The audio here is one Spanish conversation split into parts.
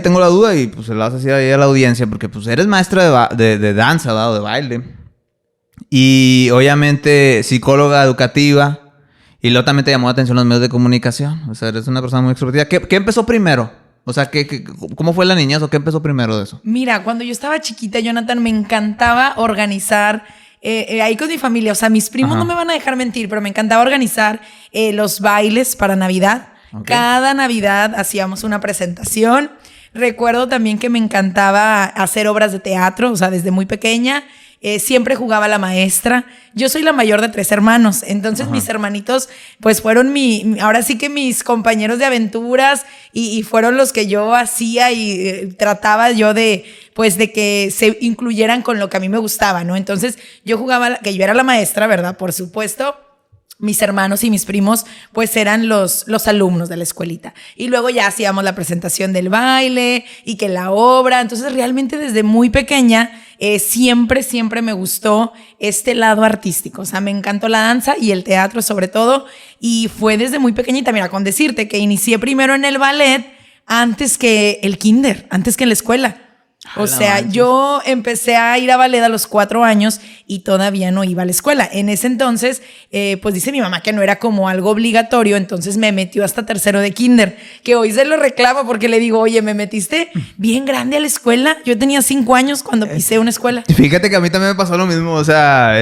Tengo la duda y pues se la vas a decir ahí a la audiencia porque pues eres maestra de danza, ¿verdad? O de baile. Y obviamente psicóloga educativa. Y luego también te llamó la atención los medios de comunicación. O sea, eres una persona muy extrovertida. ¿Qué empezó primero? O sea, ¿cómo fue la niñez o qué empezó primero de eso? Mira, cuando yo estaba chiquita, Jonathan, me encantaba organizar ahí con mi familia. O sea, mis primos no me van a dejar mentir, pero me encantaba organizar los bailes para Navidad. Okay. Cada Navidad hacíamos una presentación. Recuerdo también que me encantaba hacer obras de teatro, o sea, desde muy pequeña. Siempre jugaba la maestra. Yo soy la mayor de 3 hermanos, entonces mis hermanitos pues fueron ahora sí que mis compañeros de aventuras y fueron los que yo hacía y trataba yo de que se incluyeran con lo que a mí me gustaba, ¿no? Entonces yo jugaba, que yo era la maestra, ¿verdad? Por supuesto. Mis hermanos y mis primos pues eran los alumnos de la escuelita. Y luego ya hacíamos la presentación del baile y que la obra. Entonces realmente desde muy pequeña siempre me gustó este lado artístico. O sea, me encantó la danza y el teatro sobre todo. Y fue desde muy pequeñita, mira, con decirte que inicié primero en el ballet antes que el kinder, antes que en la escuela. O sea, yo empecé a ir a ballet a los 4 años y todavía no iba a la escuela. En ese entonces, pues dice mi mamá que no era como algo obligatorio, entonces me metió hasta 3º de kinder, que hoy se lo reclamo porque le digo, oye, me metiste bien grande a la escuela. Yo tenía 5 años cuando pisé una escuela. Fíjate que a mí también me pasó lo mismo, o sea,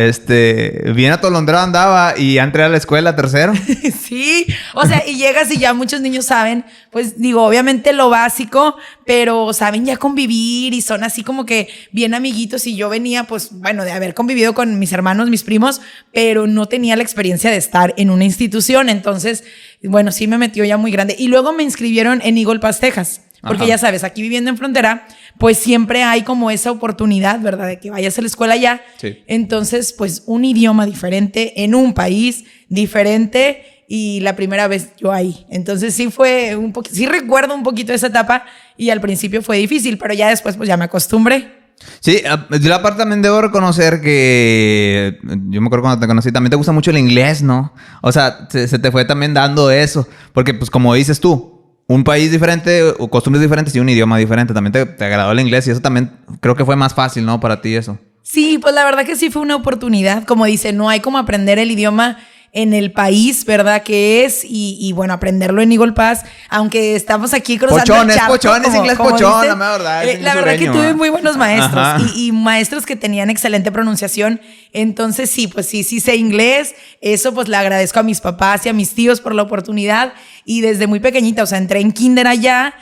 bien atolondrado andaba y entré a la escuela 3º. Sí, o sea, y llegas y ya muchos niños saben, pues digo, obviamente lo básico, pero saben ya convivir y son así como que bien amiguitos y yo venía pues bueno de haber convivido con mis hermanos, mis primos, pero no tenía la experiencia de estar en una institución, entonces bueno sí me metió ya muy grande y luego me inscribieron en Eagle Pass, Texas, porque ya sabes, aquí viviendo en frontera pues siempre hay como esa oportunidad, ¿verdad? De que vayas a la escuela allá, sí. Entonces pues un idioma diferente en un país diferente y la primera vez yo ahí. Entonces sí fue sí recuerdo un poquito esa etapa y al principio fue difícil, pero ya después pues ya me acostumbré. Sí, yo aparte también debo reconocer que yo me acuerdo cuando te conocí, también te gusta mucho el inglés, ¿no? O sea, se te fue también dando eso, porque pues como dices tú, un país diferente o costumbres diferentes y un idioma diferente, también te agradó el inglés y eso también creo que fue más fácil, ¿no? Para ti eso. Sí, pues la verdad que sí fue una oportunidad, como dice, no hay como aprender el idioma en el país, ¿verdad? Que es, y bueno, aprenderlo en Eagle Pass, aunque estamos aquí cruzando el charco. Pochones, inglés pochón, la verdad. La verdad que tuve muy buenos maestros y maestros que tenían excelente pronunciación, entonces sí, pues sí sé inglés, eso pues le agradezco a mis papás y a mis tíos por la oportunidad y desde muy pequeñita, o sea, entré en kinder allá.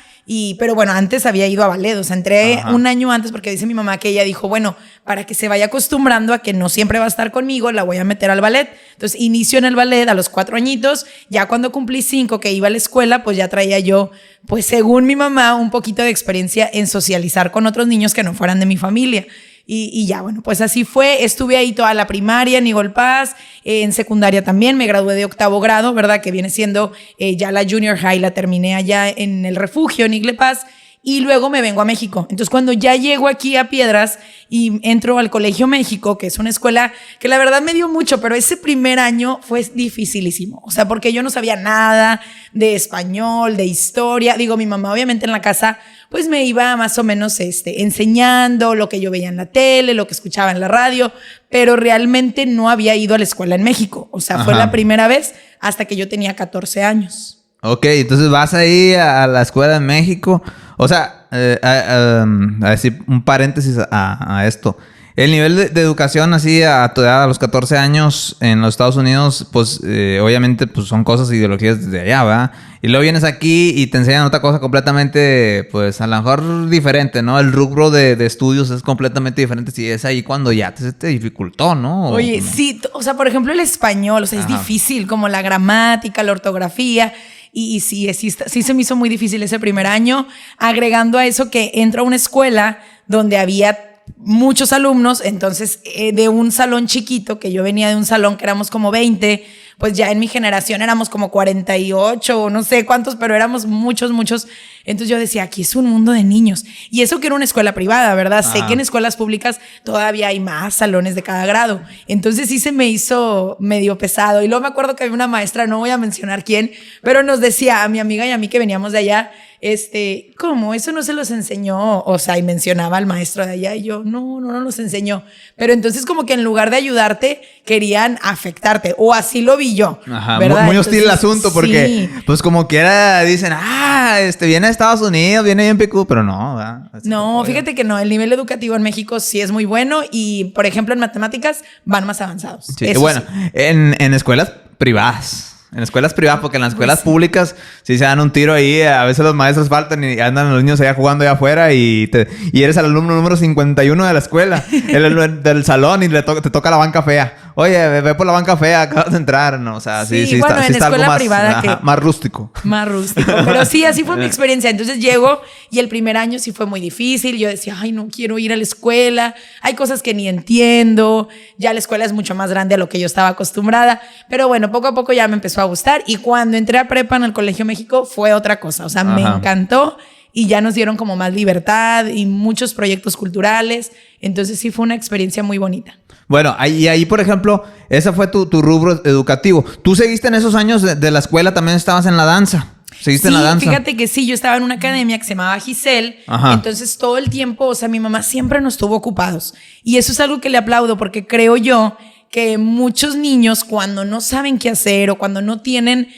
Pero bueno, antes había ido a ballet, o sea, entré un año antes porque dice mi mamá que ella dijo, bueno, para que se vaya acostumbrando a que no siempre va a estar conmigo, la voy a meter al ballet. Entonces, inicio en el ballet a los 4 añitos, ya cuando cumplí 5 que iba a la escuela, pues ya traía yo, pues según mi mamá, un poquito de experiencia en socializar con otros niños que no fueran de mi familia. Y ya, bueno, pues así fue. Estuve ahí toda la primaria en Eagle Pass, en secundaria también. Me gradué de 8º grado, ¿verdad? Que viene siendo ya la Junior High, la terminé allá en el refugio, en Eagle Pass. Y luego me vengo a México. Entonces, cuando ya llego aquí a Piedras y entro al Colegio México, que es una escuela que la verdad me dio mucho, pero ese primer año fue dificilísimo. O sea, porque yo no sabía nada de español, de historia. Digo, mi mamá obviamente en la casa pues me iba más o menos enseñando lo que yo veía en la tele, lo que escuchaba en la radio, pero realmente no había ido a la escuela en México. O sea, fue la primera vez hasta que yo tenía 14 años. Ok, entonces vas ahí a la escuela en México. O sea, a decir un paréntesis a esto. El nivel de educación así a tu edad, a los 14 años en los Estados Unidos, pues obviamente pues, son cosas, ideologías desde allá, ¿verdad? Y luego vienes aquí y te enseñan otra cosa completamente, pues a lo mejor diferente, ¿no? El rubro de estudios es completamente diferente. Si es ahí cuando ya te dificultó, ¿no? Oye, sí, o sea, por ejemplo el español, o sea, es difícil, como la gramática, la ortografía. Y sí se me hizo muy difícil ese primer año, agregando a eso que entro a una escuela donde había muchos alumnos, entonces de un salón chiquito, que yo venía de un salón que éramos como 20, pues ya en mi generación éramos como 48 o no sé cuántos, pero éramos muchos. Entonces yo decía, aquí es un mundo de niños. Y eso que era una escuela privada, ¿verdad? Sé que en escuelas públicas todavía hay más salones de cada grado. Entonces sí se me hizo medio pesado. Y luego me acuerdo que había una maestra, no voy a mencionar quién, pero nos decía a mi amiga y a mí que veníamos de allá, ¿cómo? Eso no se los enseñó. O sea, y mencionaba al maestro de allá y yo, no los enseñó. Pero entonces como que en lugar de ayudarte, querían afectarte. O así lo vi yo. Ajá, ¿verdad? muy hostil Entonces, el asunto porque, sí. pues como quiera dicen, viene de Estados Unidos, viene bien picudo, pero no, ¿verdad? No, fíjate que no, el nivel educativo en México sí es muy bueno y, por ejemplo, en matemáticas van más avanzados. Sí, Eso bueno, sí. en escuelas privadas. En escuelas privadas, porque en las escuelas públicas sí se dan un tiro ahí. A veces los maestros faltan y andan los niños allá jugando allá afuera y eres el alumno número 51 de la escuela, del salón y te toca la banca fea. Oye, ve por la banca fea, acabas de entrar. No, o sea, sí bueno, en está algo escuela más, privada más rústico. Más rústico. Pero sí, así fue mi experiencia. Entonces llego y el primer año sí fue muy difícil. Yo decía, ay, no quiero ir a la escuela. Hay cosas que ni entiendo. Ya la escuela es mucho más grande a lo que yo estaba acostumbrada. Pero bueno, poco a poco ya me empezó a gustar. Y cuando entré a prepa en el Colegio México fue otra cosa. O sea, me encantó. Y ya nos dieron como más libertad y muchos proyectos culturales. Entonces sí fue una experiencia muy bonita. Bueno, ahí, por ejemplo, ese fue tu rubro educativo. ¿Tú seguiste en esos años de la escuela, también estabas en la danza? ¿Seguiste en la danza? Fíjate que sí, yo estaba en una academia que se llamaba Giselle. Ajá. Entonces todo el tiempo, o sea, mi mamá siempre nos tuvo ocupados. Y eso es algo que le aplaudo porque creo yo que muchos niños cuando no saben qué hacer o cuando no tienen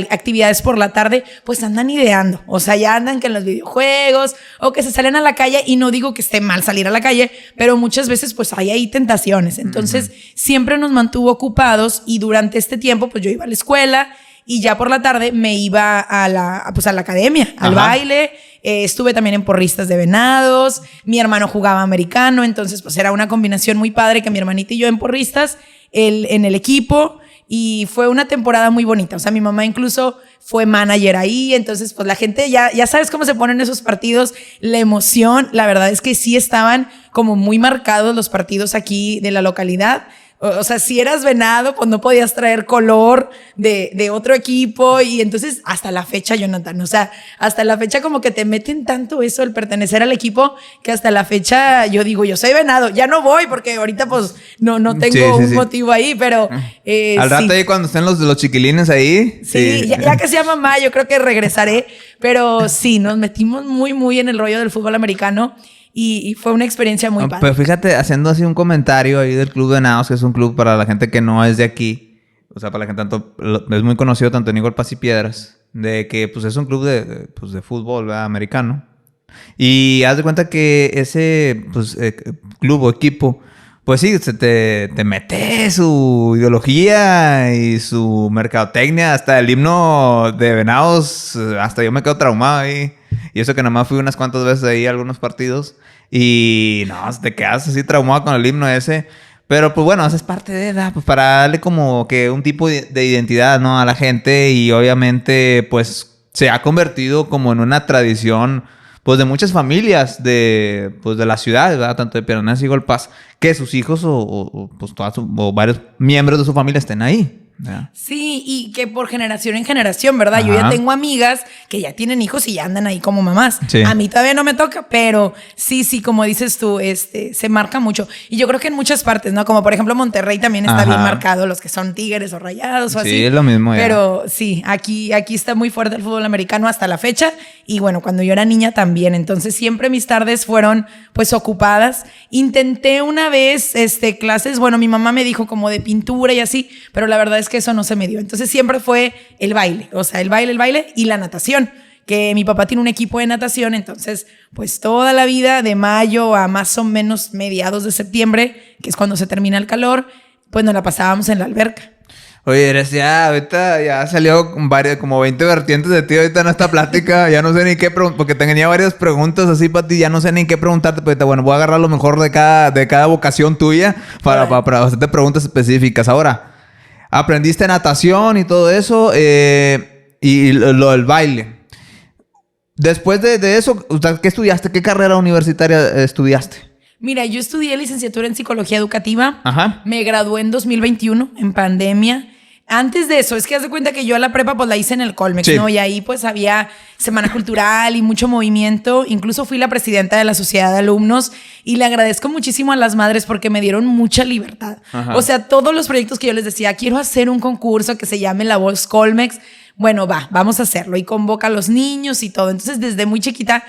actividades por la tarde, pues andan ideando. O sea, ya andan que en los videojuegos o que se salen a la calle, y no digo que esté mal salir a la calle, pero muchas veces pues hay ahí tentaciones. Entonces siempre nos mantuvo ocupados y durante este tiempo pues yo iba a la escuela y ya por la tarde me iba a la academia, al baile. Estuve también en porristas de venados. Mi hermano jugaba americano, entonces pues era una combinación muy padre que mi hermanita y yo en porristas, él en el equipo, y fue una temporada muy bonita. O sea, mi mamá incluso fue manager ahí, entonces pues la gente ya sabes cómo se ponen esos partidos, la emoción. La verdad es que sí estaban como muy marcados los partidos aquí de la localidad. O sea, si eras venado, pues no podías traer color de otro equipo. Y entonces, hasta la fecha, Jonathan, o sea, hasta la fecha como que te meten tanto eso, el pertenecer al equipo, que hasta la fecha yo digo, yo soy venado, ya no voy porque ahorita pues no tengo un motivo ahí, pero... Al rato ahí cuando estén los chiquilines ahí. Sí. Ya que sea mamá, yo creo que regresaré. Pero sí, nos metimos muy en el rollo del fútbol americano. Y fue una experiencia muy padre. Pero fíjate, haciendo así un comentario ahí del Club de Venados, que es un club para la gente que no es de aquí. O sea, para la gente es muy conocido tanto en Igual Paz y Piedras. De que pues es un club de fútbol, ¿verdad? Americano. Y haz de cuenta que ese club o equipo, pues sí, te mete su ideología y su mercadotecnia. Hasta el himno de Venados, hasta yo me quedo traumado ahí. Y eso que nada más fui unas cuantas veces ahí a algunos partidos. Y no, te quedas así traumado con el himno ese. Pero pues bueno, eso es parte de edad, pues para darle como que un tipo de identidad, ¿no? A la gente. Y obviamente pues se ha convertido como en una tradición pues de muchas familias de la ciudad, ¿verdad? Tanto de Piedras y Igual Paz, que sus hijos o varios miembros de su familia estén ahí. Yeah. Sí, y que por generación en generación, ¿verdad? Ajá. Yo ya tengo amigas que ya tienen hijos y ya andan ahí como mamás. Sí. A mí todavía no me toca, pero sí, como dices tú, se marca mucho. Y yo creo que en muchas partes, ¿no? Como por ejemplo Monterrey también está bien marcado, los que son Tigres o Rayados o así. Sí, es lo mismo ya. Pero sí, aquí está muy fuerte el fútbol americano hasta la fecha. Y bueno, cuando yo era niña también. Entonces siempre mis tardes fueron pues ocupadas. Intenté una vez clases, bueno, mi mamá me dijo como de pintura y así, pero la verdad es que eso no se me dio. Entonces siempre fue el baile, o sea, el baile y la natación, que mi papá tiene un equipo de natación. Entonces pues toda la vida, de mayo a más o menos mediados de septiembre, que es cuando se termina el calor, pues nos la pasábamos en la alberca. Oye, ahorita ya salió como 20 vertientes de ti ahorita en esta plática. Ya no sé ni qué porque tenía varias preguntas así para ti. Ya no sé ni qué preguntarte. Pero bueno, voy a agarrar lo mejor de cada vocación tuya para hacerte preguntas específicas. Ahora, aprendiste natación y todo eso y lo del baile. Después de eso, ¿qué estudiaste? ¿Qué carrera universitaria estudiaste? Mira, yo estudié licenciatura en psicología educativa. Ajá. Me gradué en 2021, en pandemia. Antes de eso, es que haz de cuenta que yo la prepa pues la hice en el Colmex, sí, ¿no? Y ahí pues había semana cultural y mucho movimiento. Incluso fui la presidenta de la sociedad de alumnos y le agradezco muchísimo a las madres porque me dieron mucha libertad. Ajá. O sea, todos los proyectos que yo les decía, quiero hacer un concurso que se llame La Voz Colmex. bueno, vamos a hacerlo. Y convoca a los niños y todo. Entonces, desde muy chiquita,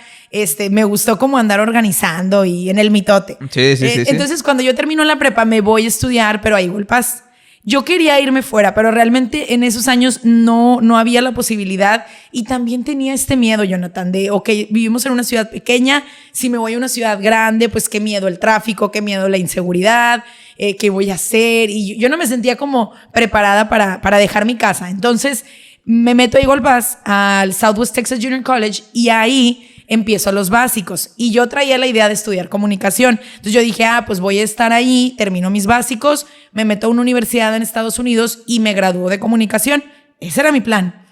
me gustó como andar organizando y en el mitote. Sí. Entonces, cuando yo termino la prepa, me voy a estudiar, pero a Eagle Pass. Yo quería irme fuera, pero realmente en esos años no había la posibilidad y también tenía este miedo, Jonathan, de, ok, vivimos en una ciudad pequeña, si me voy a una ciudad grande, pues qué miedo el tráfico, qué miedo la inseguridad, qué voy a hacer. Y yo no me sentía como preparada para dejar mi casa. Entonces me meto a Eagle Pass, al Southwest Texas Junior College, y ahí empiezo los básicos. Y yo traía la idea de estudiar comunicación. Entonces yo dije, pues voy a estar ahí, termino mis básicos, me meto a una universidad en Estados Unidos y me gradúo de comunicación. Ese era mi plan.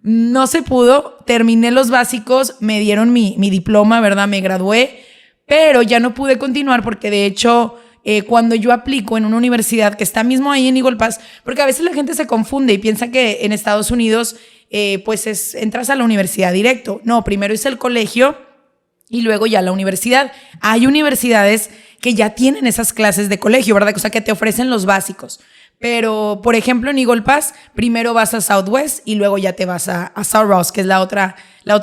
No se pudo, terminé los básicos, me dieron mi diploma, ¿verdad? Me gradué, pero ya no pude continuar porque de hecho cuando yo aplico en una universidad que está mismo ahí en Eagle Pass, porque a veces la gente se confunde y piensa que en Estados Unidos pues entras a la universidad directo. No, primero es el colegio y luego ya la universidad. Hay universidades que ya tienen esas clases de colegio, ¿verdad? O sea, que te ofrecen los básicos. Pero, por ejemplo, en Eagle Pass, primero vas a Southwest y luego ya te vas a South Ross, que es la otra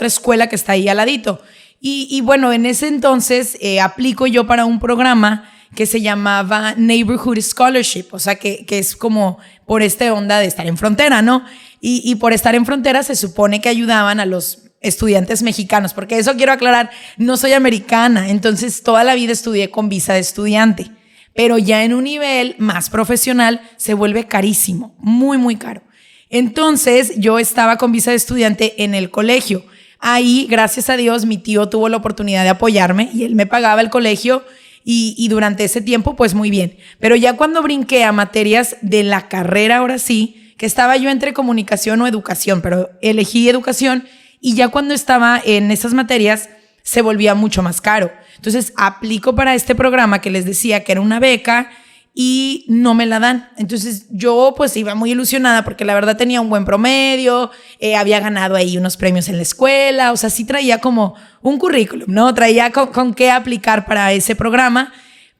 escuela que está ahí al ladito. Y bueno, en ese entonces aplico yo para un programa que se llamaba Neighborhood Scholarship, o sea, que es como por esta onda de estar en frontera, ¿no? Y por estar en frontera se supone que ayudaban a los estudiantes mexicanos, porque eso quiero aclarar, no soy americana, entonces toda la vida estudié con visa de estudiante, pero ya en un nivel más profesional se vuelve carísimo, muy, muy caro. Entonces yo estaba con visa de estudiante en el colegio. Ahí, gracias a Dios, mi tío tuvo la oportunidad de apoyarme y él me pagaba el colegio y durante ese tiempo, pues muy bien. Pero ya cuando brinqué a materias de la carrera, ahora sí, que estaba yo entre comunicación o educación, pero elegí educación y ya cuando estaba en esas materias se volvía mucho más caro. Entonces aplico para este programa que les decía que era una beca y no me la dan. Entonces yo pues iba muy ilusionada porque la verdad tenía un buen promedio, había ganado ahí unos premios en la escuela, o sea, sí traía como un currículum, ¿no? Traía con qué aplicar para ese programa,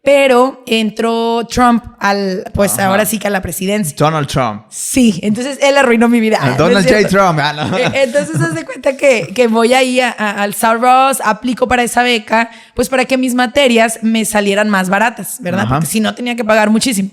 pero entró Trump pues ahora sí que a la presidencia. Donald Trump. Sí, entonces él arruinó mi vida. Donald J. Trump. No. Entonces haz de cuenta que voy ahí al South Ross, aplico para esa beca, pues para que mis materias me salieran más baratas, ¿verdad? Ajá. Porque si no tenía que pagar muchísimo.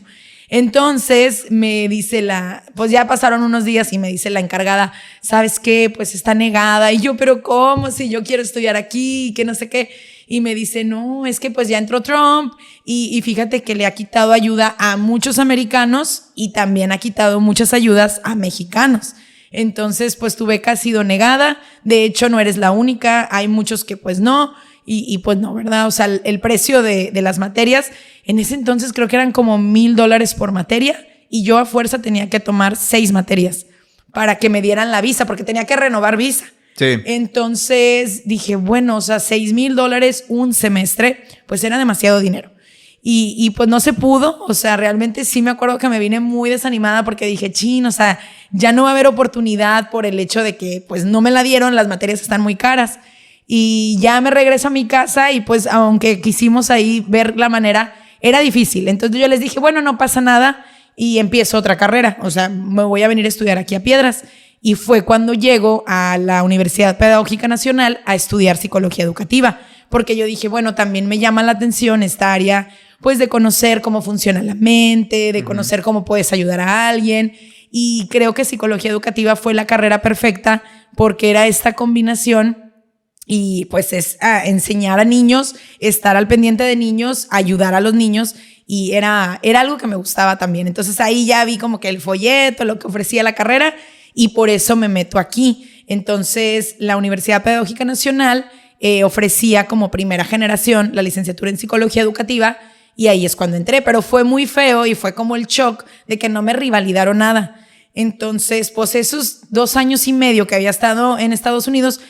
Entonces me dice pues ya pasaron unos días y me dice la encargada, ¿sabes qué? Pues está negada. Y yo, ¿pero cómo? Si yo quiero estudiar aquí, que no sé qué. Y me dice, no, es que pues ya entró Trump y fíjate que le ha quitado ayuda a muchos americanos y también ha quitado muchas ayudas a mexicanos. Entonces, pues tu beca ha sido negada. De hecho, no eres la única. Hay muchos que pues no. Y pues no, ¿verdad? O sea, el precio de las materias, en ese entonces creo que eran como $1,000 por materia y yo a fuerza tenía que tomar 6 materias para que me dieran la visa, porque tenía que renovar visa. Sí. Entonces dije, bueno, o sea, $6,000 un semestre, pues era demasiado dinero. Y pues no se pudo, o sea, realmente sí me acuerdo que me vine muy desanimada porque dije, chin, o sea, ya no va a haber oportunidad por el hecho de que pues no me la dieron, las materias están muy caras. Y ya me regreso a mi casa y pues aunque quisimos ahí ver la manera, era difícil. Entonces yo les dije, bueno, no pasa nada y empiezo otra carrera, o sea, me voy a venir a estudiar aquí a Piedras. Y fue cuando llego a la Universidad Pedagógica Nacional a estudiar psicología educativa, porque yo dije, bueno, también me llama la atención esta área, pues de conocer cómo funciona la mente, de conocer cómo puedes ayudar a alguien. Y creo que psicología educativa fue la carrera perfecta porque era esta combinación y pues es enseñar a niños, estar al pendiente de niños, ayudar a los niños. Y era algo que me gustaba también. Entonces ahí ya vi como que el folleto, lo que ofrecía la carrera, y por eso me meto aquí. Entonces, la Universidad Pedagógica Nacional ofrecía como primera generación la licenciatura en Psicología Educativa y ahí es cuando entré, pero fue muy feo y fue como el shock de que no me revalidaron nada. Entonces, pues esos 2 años y medio que había estado en Estados Unidos,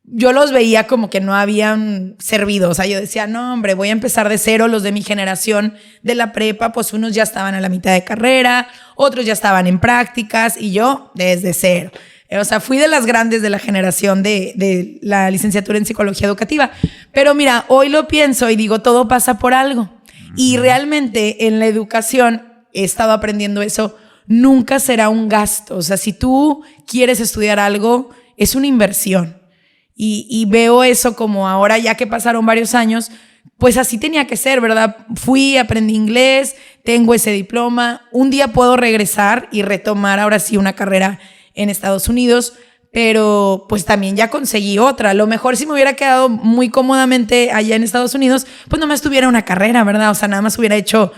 yo los veía como que no habían servido. O sea, yo decía, no, hombre, voy a empezar de cero. Los de mi generación de la prepa, pues unos ya estaban a la mitad de carrera, otros ya estaban en prácticas y yo desde cero. O sea, fui de las grandes de la generación de la licenciatura en Psicología Educativa. Pero mira, hoy lo pienso y digo, todo pasa por algo. Y realmente en la educación he estado aprendiendo eso. nunca será un gasto. O sea, si tú quieres estudiar algo, es una inversión. Y veo eso como ahora, ya que pasaron varios años, pues así tenía que ser, ¿verdad? Fui, aprendí inglés, tengo ese diploma. Un día puedo regresar y retomar ahora sí una carrera en Estados Unidos, pero pues también ya conseguí otra. A lo mejor si me hubiera quedado muy cómodamente allá en Estados Unidos, pues no me estuviera una carrera, ¿verdad? O sea, nada más hubiera hecho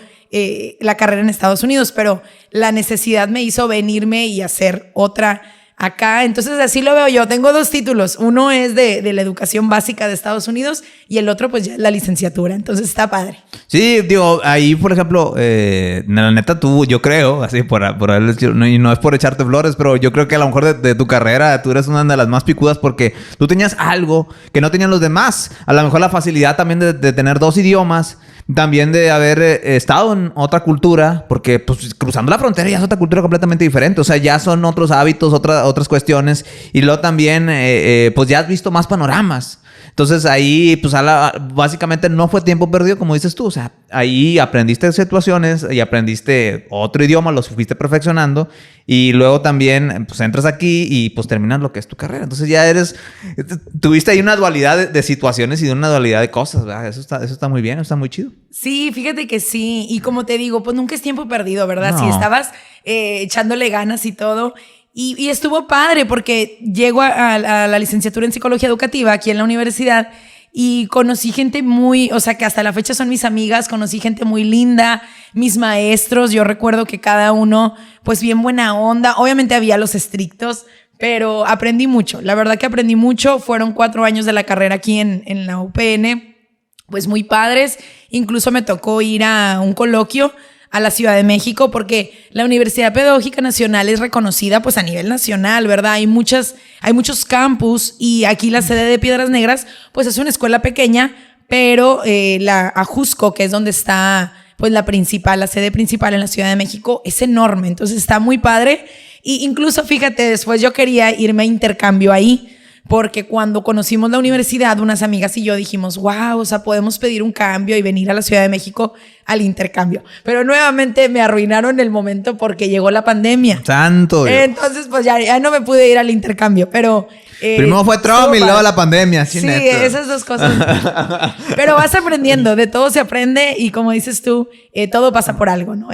la carrera en Estados Unidos, pero la necesidad me hizo venirme y hacer otra acá. Entonces así lo veo yo. Tengo 2 títulos. Uno es de la educación básica de Estados Unidos y el otro pues ya la licenciatura. Entonces está padre. Sí, digo, ahí por ejemplo, la neta tú, yo creo, así por y no es por echarte flores, pero yo creo que a lo mejor de tu carrera tú eres una de las más picudas porque tú tenías algo que no tenían los demás. A lo mejor la facilidad también de tener 2 idiomas. También de haber estado en otra cultura, porque pues cruzando la frontera ya es otra cultura completamente diferente. O sea, ya son otros hábitos, otras cuestiones. Y luego también, pues ya has visto más panoramas. Entonces ahí, pues básicamente no fue tiempo perdido, como dices tú. O sea, ahí aprendiste situaciones y aprendiste otro idioma, lo fuiste perfeccionando. Y luego también, pues entras aquí y pues terminas lo que es tu carrera. Entonces ya tuviste ahí una dualidad de situaciones y de una dualidad de cosas, ¿verdad? Eso está muy bien, está muy chido. Sí, fíjate que sí. Y como te digo, pues nunca es tiempo perdido, ¿verdad? No. Si estabas echándole ganas y todo. Y estuvo padre porque llego a la licenciatura en psicología educativa aquí en la universidad y conocí gente o sea, que hasta la fecha son mis amigas, conocí gente muy linda, mis maestros, yo recuerdo que cada uno, pues bien buena onda, obviamente había los estrictos, pero aprendí mucho, la verdad que aprendí mucho, fueron 4 años de la carrera aquí en la UPN, pues muy padres, incluso me tocó ir a un coloquio a la Ciudad de México, porque la Universidad Pedagógica Nacional es reconocida pues a nivel nacional, ¿verdad? Hay muchos campus y aquí la sede de Piedras Negras pues es una escuela pequeña, pero la Ajusco, que es donde está pues la sede principal en la Ciudad de México, es enorme, entonces está muy padre. Y incluso fíjate, después yo quería irme a intercambio ahí, porque cuando conocimos la universidad, unas amigas y yo dijimos, wow, o sea, podemos pedir un cambio y venir a la Ciudad de México al intercambio. Pero nuevamente me arruinaron el momento porque llegó la pandemia. ¡Santo Dios! Entonces, pues ya no me pude ir al intercambio, pero... primero fue Trump y luego la pandemia. Sí, esas 2 cosas. Pero vas aprendiendo, de todo se aprende y como dices tú, todo pasa por algo, ¿no?